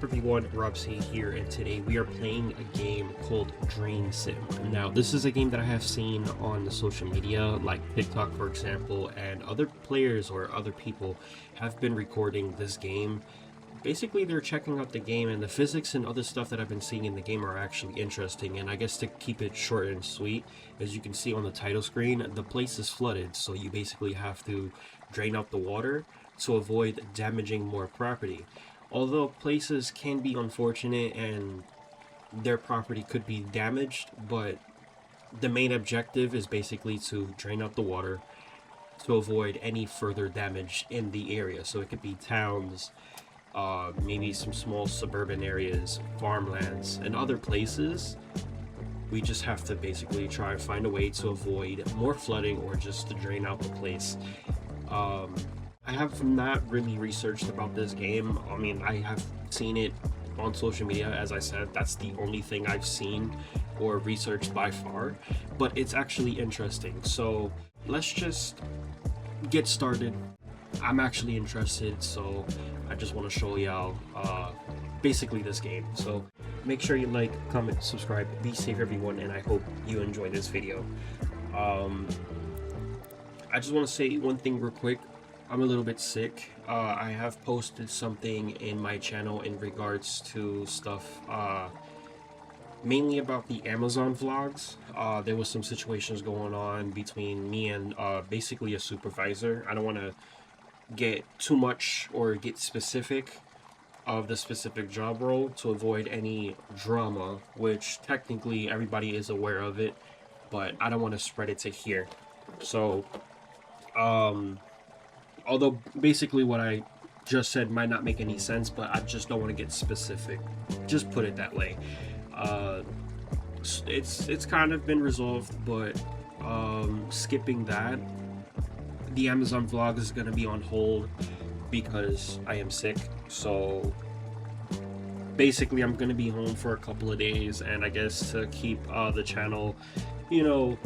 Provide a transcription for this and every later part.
everyone, Robsy here, and today we are playing a game called Drain Sim. Now, this is a game that I have seen on the social media, like TikTok for example, and other players or other people have been recording this game. Basically, they're checking out the game, and the physics and other stuff that I've been seeing in the game are actually interesting. And I guess to keep it short and sweet, as you can see on the title screen, the place is flooded, so you basically have to drain out the water to avoid damaging more property. Although places can be unfortunate and their property could be damaged, but the main objective is basically to drain out the water to avoid any further damage in the area. So it could be towns, maybe some small suburban areas, farmlands, and other places. We just have to basically try and find a way to avoid more flooding or just to drain out the place. I have not really researched about this game. I mean, I have seen it on social media, as I said. That's the only thing I've seen or researched by far, but it's actually interesting. So let's just get started. I'm actually interested, so I just want to show y'all basically this game. So make sure you like, comment, subscribe. Be safe, everyone, and I hope you enjoy this video. I just want to say one thing real quick. I'm a little bit sick. I have posted something in my channel in regards to stuff mainly about the Amazon vlogs. There was some situations going on between me and basically a supervisor. I don't want to get too much or get specific of the specific job role to avoid any drama, which technically everybody is aware of it, but I don't want to spread it to here. So although basically what I just said might not make any sense, but I just don't want to get specific. Just put it that way. It's kind of been resolved, but skipping that, the Amazon vlog is going to be on hold because I am sick. So basically I'm going to be home for a couple of days, and I guess to keep the channel, you know,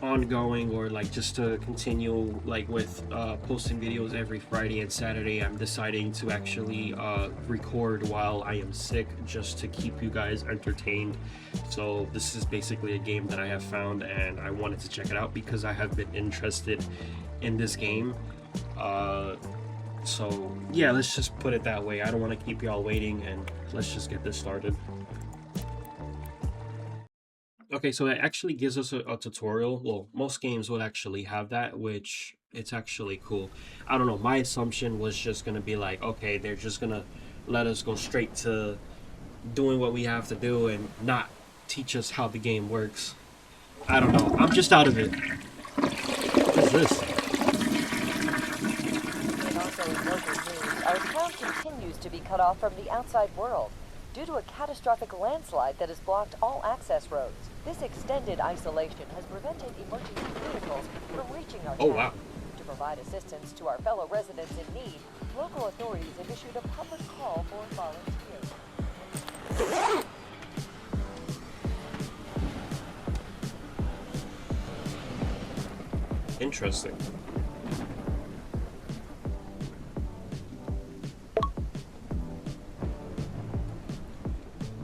ongoing, or like just to continue like with posting videos every Friday and Saturday, I'm deciding to actually record while I am sick, just to keep you guys entertained. So this is basically a game that I have found, and I wanted to check it out because I have been interested in this game. So yeah, let's just put it that way. I don't want to keep y'all waiting, and let's just get this started. Okay, so it actually gives us a tutorial. Well, most games would actually have that, which it's actually cool. I don't know, my assumption was just gonna be like, okay, they're just gonna let us go straight to doing what we have to do and not teach us how the game works. I don't know, I'm just out of it. What is this? And also in local news, our town continues to be cut off from the outside world due to a catastrophic landslide that has blocked all access roads. This extended isolation has prevented emergency vehicles from reaching our town. Oh, wow. To provide assistance to our fellow residents in need, local authorities have issued a public call for volunteers. Interesting.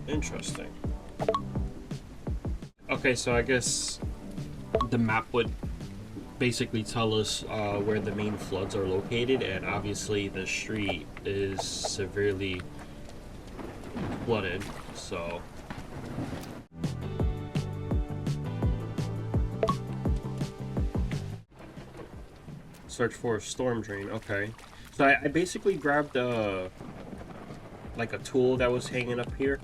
Interesting. Okay, so I guess the map would basically tell us where the main floods are located, and obviously the street is severely flooded, so search for a storm drain. Okay, so I basically grabbed like a tool that was hanging up here,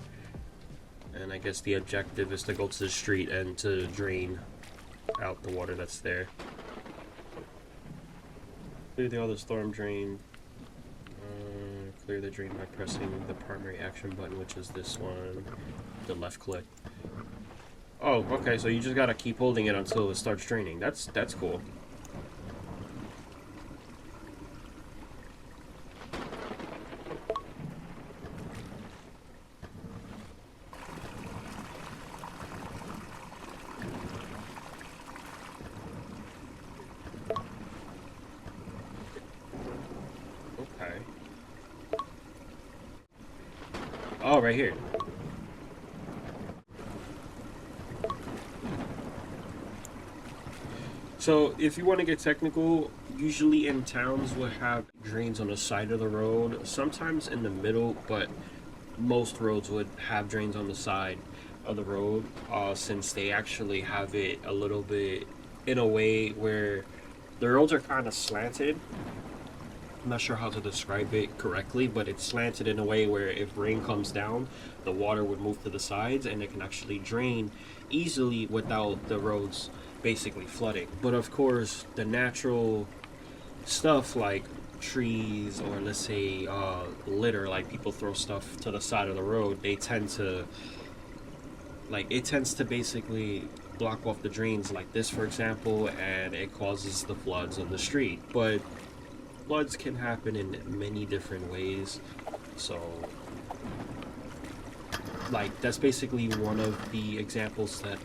and I guess the objective is to go to the street and to drain out the water that's there. Clear the other storm drain. Clear the drain by pressing the primary action button, which is this one, the left click. Oh, okay, so you just gotta keep holding it until it starts draining. That's cool. Oh, right here. So, if you want to get technical, usually in towns we'll have drains on the side of the road, sometimes in the middle, but most roads would have drains on the side of the road, since they actually have it a little bit in a way where the roads are kind of slanted. I'm not sure how to describe it correctly, but it's slanted in a way where if rain comes down, the water would move to the sides and it can actually drain easily without the roads basically flooding. But of course, the natural stuff like trees or let's say litter, like people throw stuff to the side of the road, they tend to it tends to basically block off the drains like this, for example, and it causes the floods on the street. But floods can happen in many different ways, so that's basically one of the examples that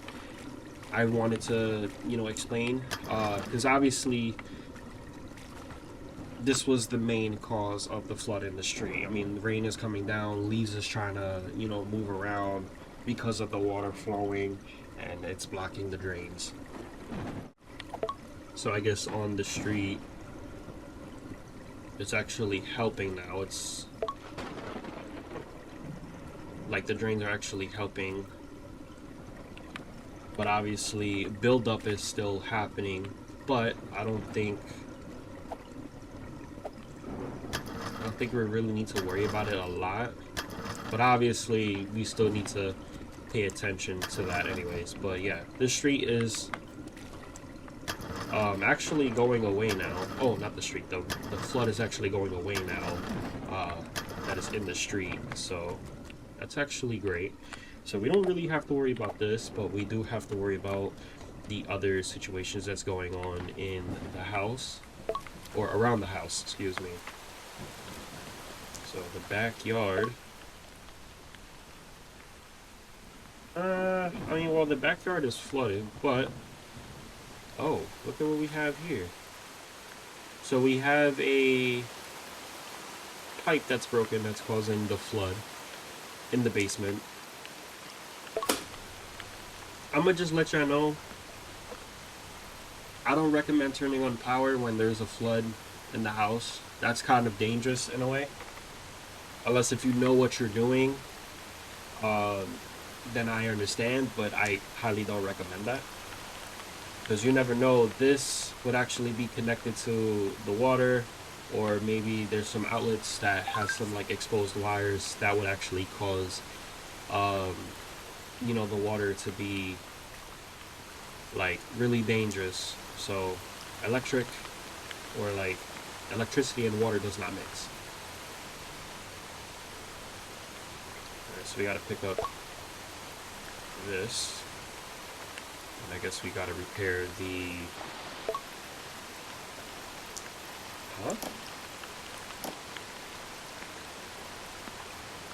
I wanted to explain, because obviously this was the main cause of the flood in the street. I mean, the rain is coming down, leaves is trying to move around because of the water flowing, and it's blocking the drains. So I guess on the street it's actually helping now. It's like the drains are actually helping, but obviously buildup is still happening. But I don't think we really need to worry about it a lot. But obviously we still need to pay attention to that anyways. But yeah, this street is actually going away now. Oh, not the street, the flood is actually going away now, that is in the street, so that's actually great. So we don't really have to worry about this, but we do have to worry about the other situations that's going on in the house, or around the house, excuse me. So the backyard, I mean, well, the backyard is flooded, but oh, look at what we have here. So we have a pipe that's broken that's causing the flood in the basement. I'm gonna just let y'all know, I don't recommend turning on power when there's a flood in the house. That's kind of dangerous in a way. Unless if you know what you're doing, then I understand, but I highly don't recommend that. Because you never know, this would actually be connected to the water, or maybe there's some outlets that have some exposed wires that would actually cause the water to be really dangerous. So electricity and water does not mix. Alright, so we gotta pick up this. I guess we gotta repair the... Huh?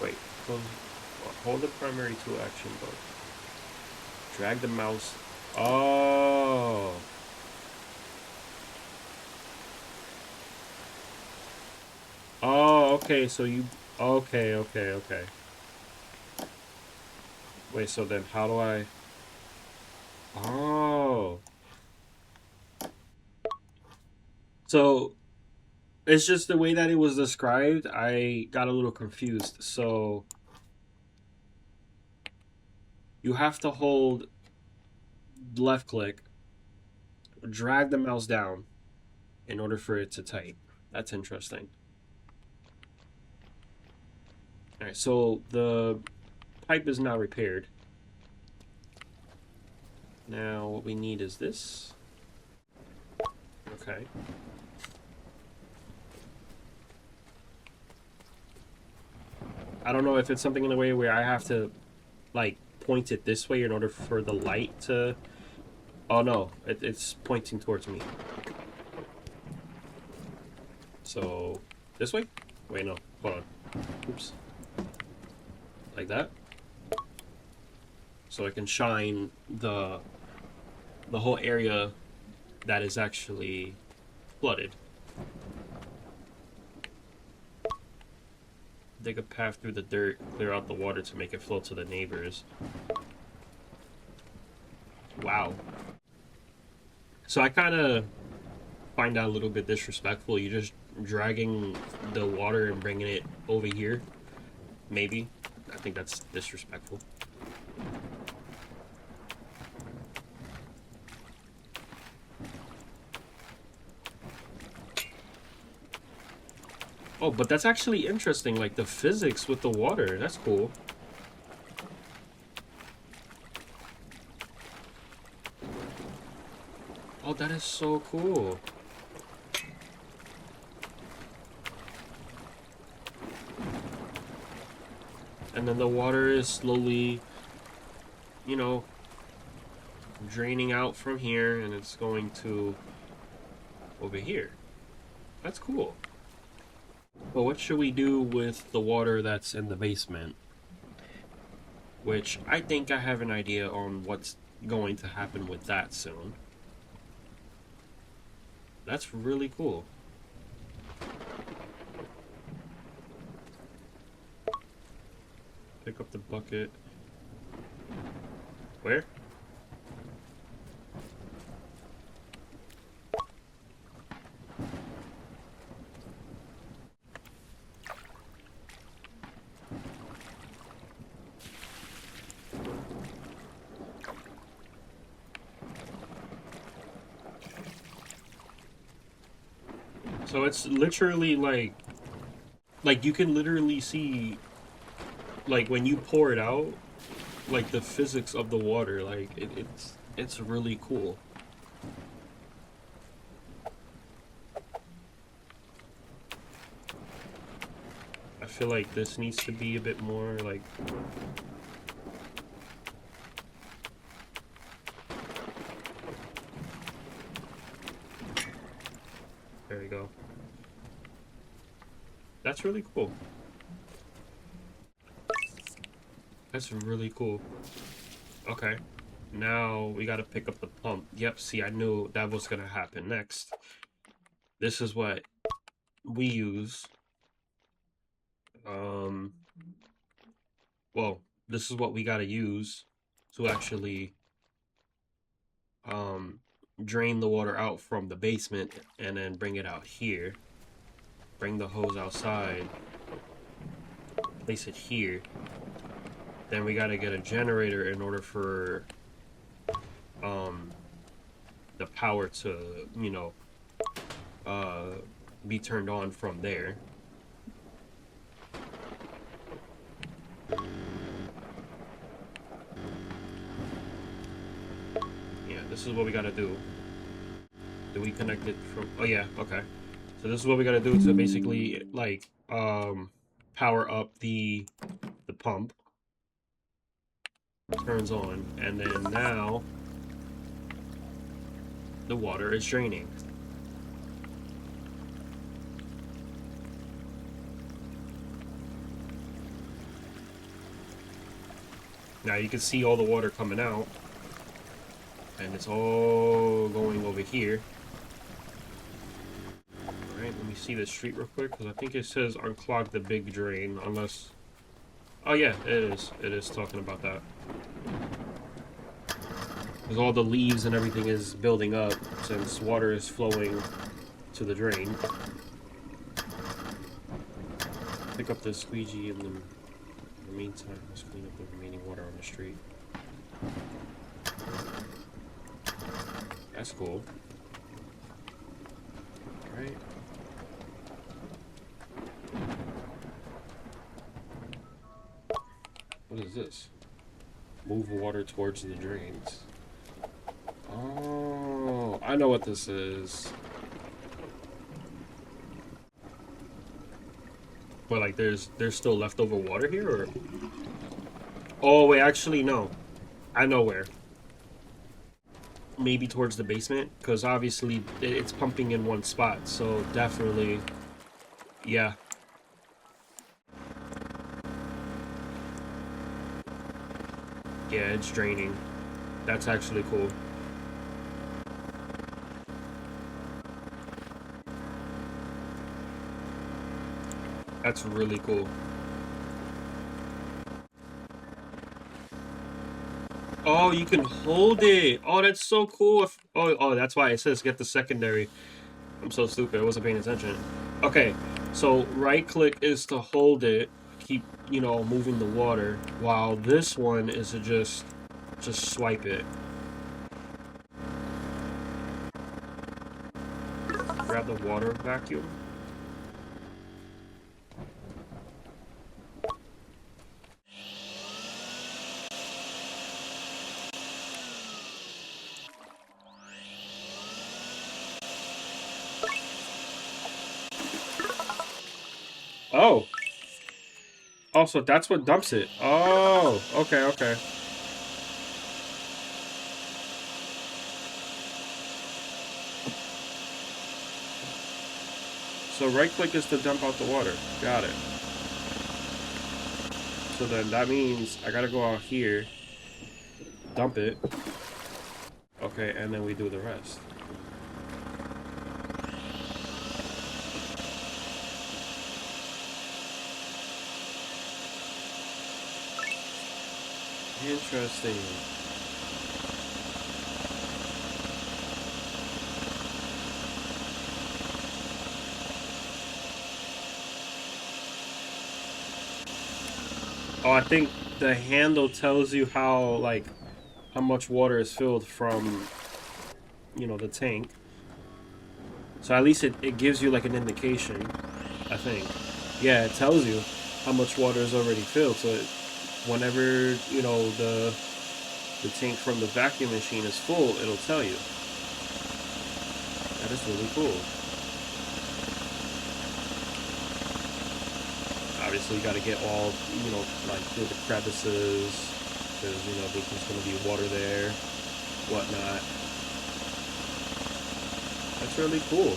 Wait, hold the primary tool action button. Drag the mouse... Oh! Oh, okay, so you... Okay. Wait, so then how do I... Oh. So, it's just the way that it was described, I got a little confused. So, you have to hold left click, drag the mouse down in order for it to tighten. That's interesting. Alright, so the pipe is now repaired. Now what we need is this. Okay. I don't know if it's something in a way where I have to point it this way in order for the light to... Oh no, it's pointing towards me. So, this way? Wait, no, hold on. Oops. Like that. So I can shine the whole area that is actually flooded. Dig a path through the dirt, clear out the water to make it flow to the neighbors. Wow. So I kind of find that a little bit disrespectful. You're just dragging the water and bringing it over here. Maybe. I think that's disrespectful. Oh, but that's actually interesting, like the physics with the water. That's cool. Oh, that is so cool. And then the water is slowly, you know, draining out from here, and it's going to over here. That's cool. But what should we do with the water that's in the basement? Which I think I have an idea on what's going to happen with that soon. That's really cool. Pick up the bucket. Where? So it's literally like you can literally see, like when you pour it out, like the physics of the water, like it's really cool. I feel like this needs to be a bit more like there you go. That's really cool. That's really cool. Okay. Now we gotta pick up the pump. Yep, see, I knew that was gonna happen next. This is what we use. Well, this is what we gotta use to actually drain the water out from the basement and then bring it out here. Bring the hose outside. Place it here. Then we gotta get a generator in order for the power to, you know, be turned on from there. Yeah, this is what we gotta do. Do we connect it from, oh yeah, okay. So this is what we gotta do to basically like power up the pump. Turns on, and then now the water is draining. Now you can see all the water coming out, and it's all going over here. Alright, let me see the street real quick, because I think it says unclog the big drain, unless... Oh yeah, it is. It is talking about that. Because all the leaves and everything is building up since water is flowing to the drain. Pick up the squeegee and then in the meantime, let's clean up the remaining water on the street. That's cool. Alright. What is this? Move water towards the drains. Oh, I know what this is. But like there's still leftover water here, or? Oh wait, actually no. I know where. Maybe towards the basement, because obviously it's pumping in one spot, so definitely, yeah. Yeah, it's draining. That's actually cool. That's really cool. Oh, you can hold it. Oh, that's so cool. Oh, that's why it says get the secondary. I'm so stupid. I wasn't paying attention. Okay, so right click is to hold it, keep, moving the water, while this one is to just swipe it. Grab the water vacuum. Oh. Oh, so that's what dumps it. Oh, okay, okay. So right click is to dump out the water. Got it. So then that means I gotta go out here, dump it. Okay, and then we do the rest. Interesting. Oh, I think the handle tells you how much water is filled from, the tank. So at least it gives you like an indication, I think. Yeah, it tells you how much water is already filled. So whenever, the tank from the vacuum machine is full, it'll tell you. That is really cool. Obviously, you got to get all, through the crevices, because, there's going to be water there, whatnot. That's really cool.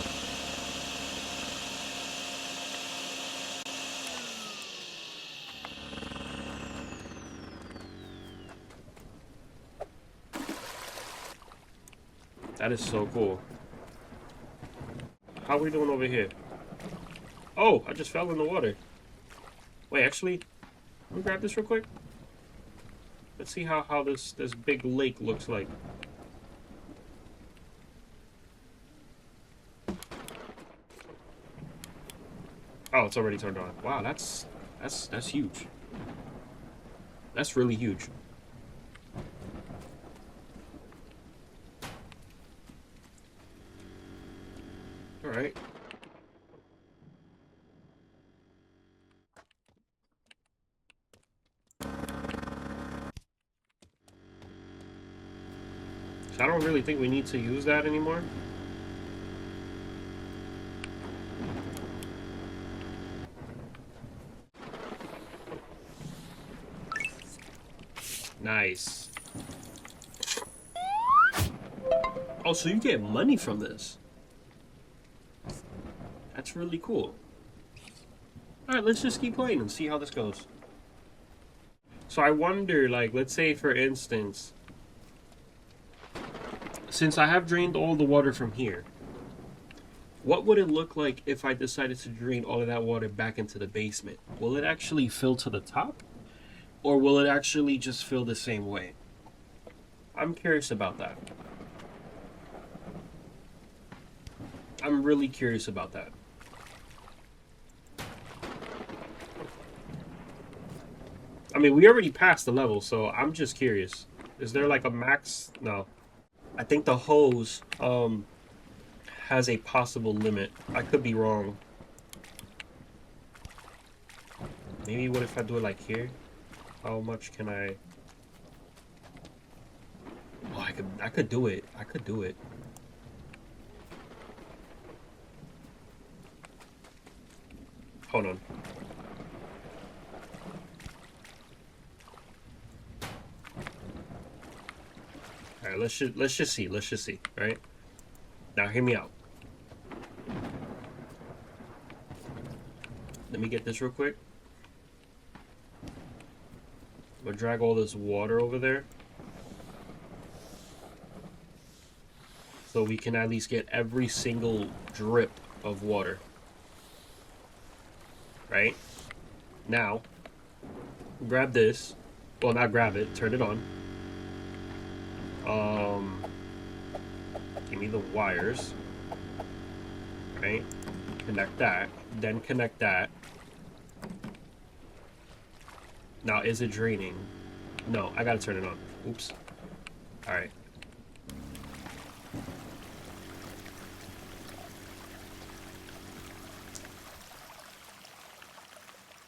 That is so cool. How are we doing over here? Oh, I just fell in the water. Wait, actually, let me grab this real quick. Let's see how this big lake looks like. Oh, it's already turned on. Wow, that's huge. That's really huge. All right. So I don't really think we need to use that anymore. Nice. Oh, so you get money from this. That's really cool. Alright, let's just keep playing and see how this goes. So I wonder, let's say for instance, since I have drained all the water from here, what would it look like if I decided to drain all of that water back into the basement? Will it actually fill to the top? Or will it actually just fill the same way? I'm curious about that. I'm really curious about that. I mean, we already passed the level, so I'm just curious. Is there like a max? No. I think the hose has a possible limit. I could be wrong. Maybe what if I do it like here? How much can I? Oh, I could do it. I could do it. Hold on. All right, let's just see. Let's just see. All right. Now hear me out. Let me get this real quick. I'm gonna drag all this water over there, so we can at least get every single drip of water. Right? Now, grab this. Well, not grab it. Turn it on. Give me the wires. Right? Connect that. Then connect that. Now, is it draining? No, I gotta turn it on. Oops. Alright.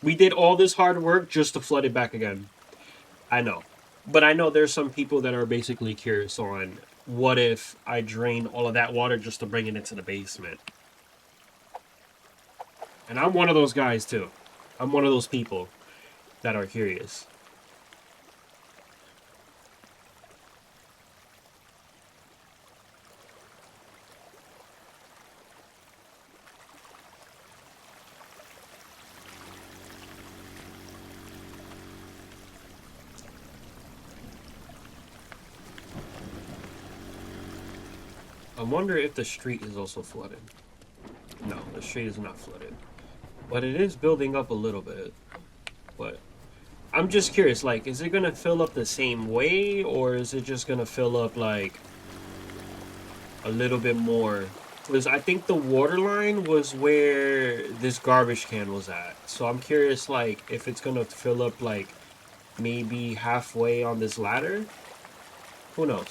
We did all this hard work just to flood it back again. I know. But I know there's some people that are basically curious on what if I drain all of that water just to bring it into the basement. And I'm one of those guys too. I'm one of those people that are curious. I wonder if the street is also flooded. No, the street is not flooded. But it is building up a little bit. But I'm just curious, like, is it going to fill up the same way? Or is it just going to fill up, like, a little bit more? Because I think the water line was where this garbage can was at. So I'm curious, like, if it's going to fill up, like, maybe halfway on this ladder? Who knows?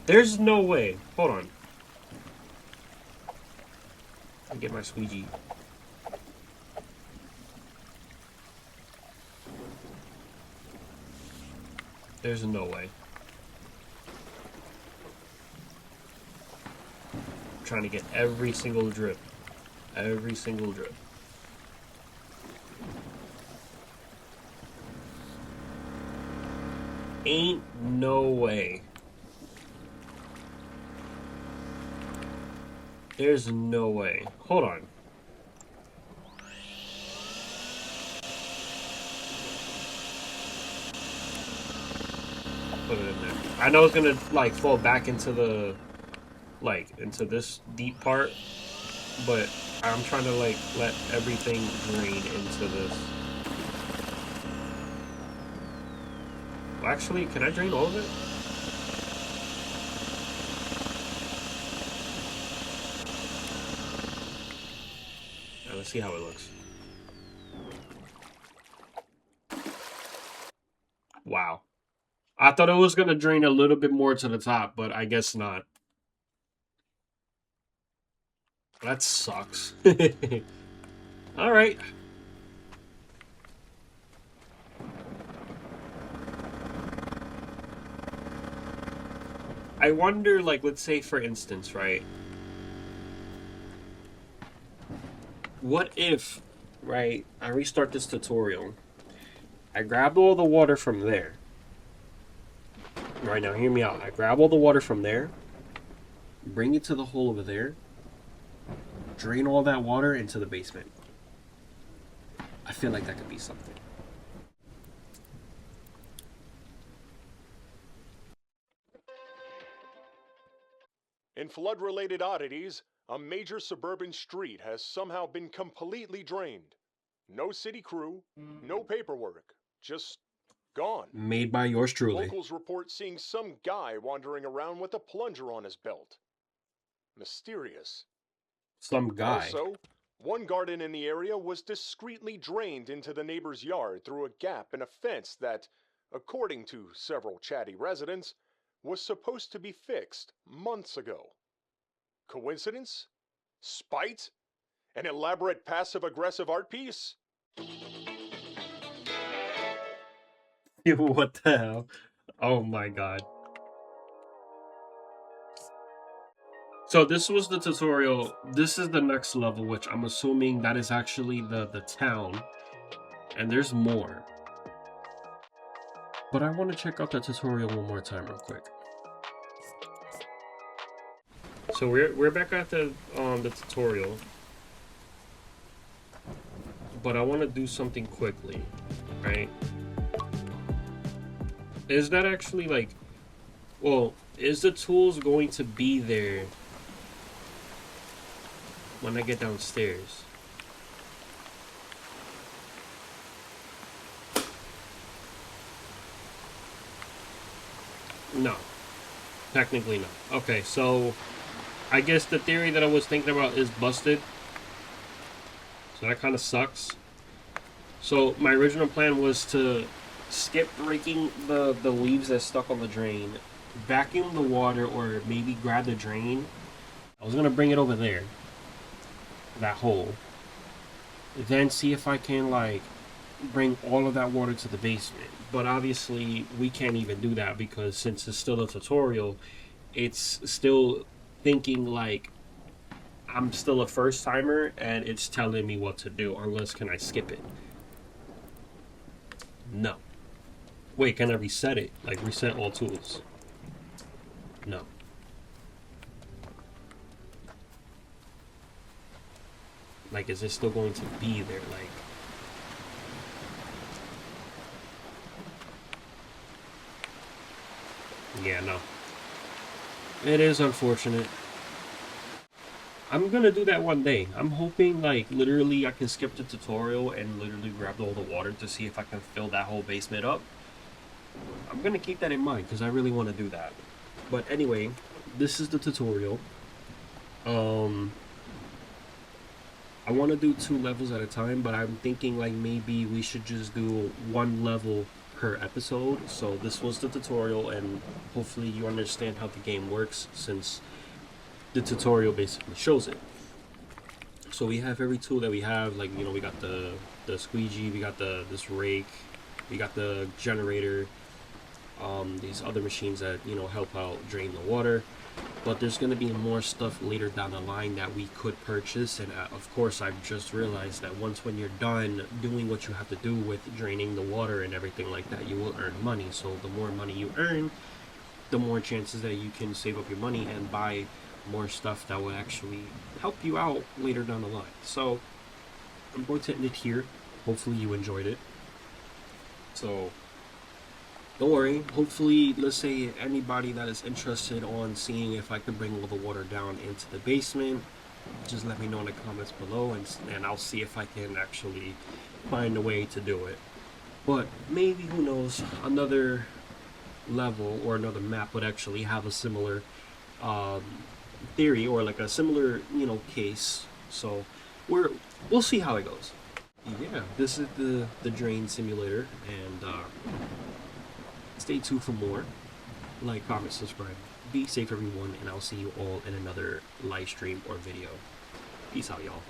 There's no way. Hold on. Let me get my squeegee. There's no way. I'm trying to get every single drip. Every single drip. Ain't no way. There's no way. Hold on. Put it in there. I know it's gonna, like, fall back into the, like, into this deep part, but I'm trying to, like, let everything drain into this. Well, actually, can I drain all of it? Let's see how it looks. Wow. I thought it was going to drain a little bit more to the top, but I guess not. That sucks. All right. I wonder, like, let's say, for instance, right? What if, right, I restart this tutorial, I grabbed all the water from there. Right, now hear me out. I grab all the water from there, bring it to the hole over there, drain all that water into the basement. I feel like that could be something. In flood-related oddities, a major suburban street has somehow been completely drained. No city crew, no paperwork, just gone. Made by yours truly. Locals report seeing some guy wandering around with a plunger on his belt. Mysterious. Some guy. Also, one garden in the area was discreetly drained into the neighbor's yard through a gap in a fence that, according to several chatty residents, was supposed to be fixed months ago. Coincidence? Spite? An elaborate passive-aggressive art piece? What the hell? Oh my god. So this was the tutorial. This is the next level, which I'm assuming that is actually the town. And there's more. But I want to check out the tutorial one more time real quick. So we're back at the tutorial. But I want to do something quickly, right? Is that actually, like, well, is the tools going to be there when I get downstairs? No. Technically no. Okay, so I guess the theory that I was thinking about is busted. So that kind of sucks. So my original plan was to skip raking the leaves that stuck on the drain, vacuum the water, or maybe grab the drain. I was gonna bring it over there, that hole, then see if I can like bring all of that water to the basement. But obviously we can't even do that because since it's still a tutorial, it's still thinking like I'm still a first timer and it's telling me what to do. Unless, can I skip it? No. Wait, can I reset it? Like reset all tools? No. Like, is it still going to be there? Like, yeah, no. It is unfortunate. I'm gonna do that one day. I'm hoping, like, literally I can skip the tutorial and literally grab all the water to see if I can fill that whole basement up. I'm gonna keep that in mind because I really want to do that. But anyway, this is the tutorial. I want to do 2 levels at a time, but I'm thinking like maybe we should just do 1 level per episode. So this was the tutorial, and hopefully you understand how the game works since the tutorial basically shows it. So we have every tool that we have, like, you know, we got the squeegee, we got this rake, we got the generator, these other machines that, you know, help out drain the water. But there's going to be more stuff later down the line that we could purchase, and of course I've just realized that when you're done doing what you have to do with draining the water and everything like that, you will earn money. So the more money you earn, the more chances that you can save up your money and buy more stuff that will actually help you out later down the line. So I'm going to end it here. Hopefully you enjoyed it. So don't worry, hopefully, let's say anybody that is interested on seeing if I can bring all the water down into the basement, just let me know in the comments below, and I'll see if I can actually find a way to do it. But maybe, who knows, another level or another map would actually have a similar theory, or like a similar, you know, case. So we'll see how it goes. Yeah, this is the drain simulator, and stay tuned for more. Like, comment, subscribe. Be safe, everyone, and I'll see you all in another live stream or video. Peace out, y'all.